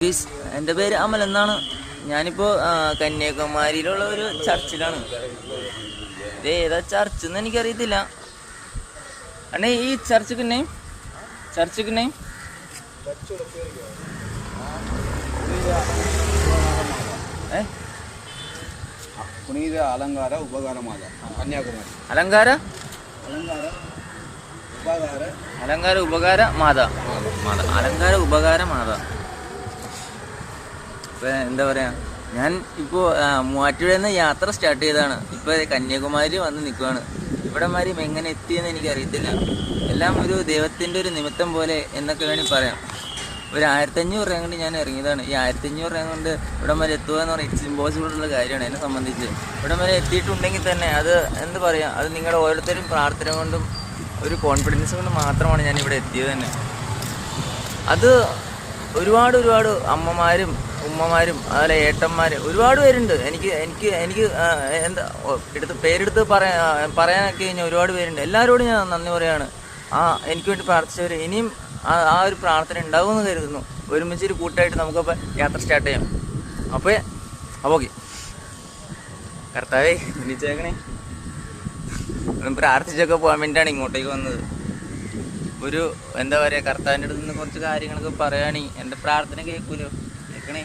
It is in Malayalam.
പ്ലീസ്, എൻ്റെ പേര് അമൽ എന്നാണ്. ഞാനിപ്പോൾ കന്യാകുമാരിയിലുള്ള ഒരു ചർച്ചിലാണ്. ഇത് ഏതാ ചർച്ച് എന്ന് എനിക്കറിയത്തില്ല. അണ്ണേ, ഈ ചർച്ചിക്ക് നെയിം പുനീത അലങ്കാര ഉപകാരമാത കന്യാകുമാരി. അലങ്കാര ഉപകാര മാതാ. അലങ്കാര ഉപകാര മാതാ. ഇപ്പം എന്താ പറയുക, ഞാൻ ഇപ്പോൾ മൂവാറ്റുപുഴയിൽ നിന്ന് യാത്ര സ്റ്റാർട്ട് ചെയ്തതാണ്. ഇപ്പോൾ കന്യാകുമാരി വന്ന് നിൽക്കുകയാണ്. ഇവിടെ മാതിരി എങ്ങനെ എത്തിയെന്ന് എനിക്കറിയത്തില്ല. എല്ലാം ഒരു ദൈവത്തിൻ്റെ ഒരു നിമിത്തം പോലെ എന്നൊക്കെ വേണമെങ്കിൽ പറയാം. ഒരു 1500 രൂപ കൊണ്ട് ഞാൻ ഇറങ്ങിയതാണ്. ഈ 1500 രൂപ കൊണ്ട് ഇവിടെ വരെ എത്തുക എന്ന് പറഞ്ഞാൽ ഇറ്റ്സ് ഇമ്പോസിബിൾ ഉള്ള കാര്യമാണ് എന്നെ സംബന്ധിച്ച്. ഇവിടെ വരെ എത്തിയിട്ടുണ്ടെങ്കിൽ തന്നെ അത് എന്താ പറയുക, അത് നിങ്ങളുടെ ഓരോരുത്തരും പ്രാർത്ഥന കൊണ്ടും ഒരു കോൺഫിഡൻസ് കൊണ്ട് മാത്രമാണ് ഞാൻ ഇവിടെ എത്തിയത് തന്നെ. അത് ഒരുപാട് അമ്മമാരും ഉമ്മമാരും അതുപോലെ ഏട്ടന്മാർ ഒരുപാട് പേരുണ്ട്. എനിക്ക് എന്താ പേരെടുത്ത് പറയാനൊക്കെ കഴിഞ്ഞാൽ ഒരുപാട് പേരുണ്ട്. എല്ലാവരോടും ഞാൻ നന്ദി പറയുകയാണ്. എനിക്ക് വേണ്ടി പ്രാർത്ഥിച്ചവർ ഇനിയും ആ ഒരു പ്രാർത്ഥന ഉണ്ടാവുമെന്ന് കരുതുന്നു. ഒരുമിച്ചൊരു കൂട്ടായിട്ട് നമുക്കപ്പോൾ യാത്ര സ്റ്റാർട്ട് ചെയ്യാം. അപ്പോൾ ഓക്കെ, കർത്താവേ വിളിച്ചേക്കണേ. പ്രാർത്ഥിച്ചൊക്കെ പോകാൻ വേണ്ടിയിട്ടാണ് ഇങ്ങോട്ടേക്ക് വന്നത്. ഒരു എന്താ പറയുക, കർത്താവിൻ്റെ അടുത്ത് നിന്ന് കുറച്ച് കാര്യങ്ങളൊക്കെ പറയുകയാണെങ്കിൽ എൻ്റെ പ്രാർത്ഥന കേൾക്കൂലോ, കേൾക്കണേ.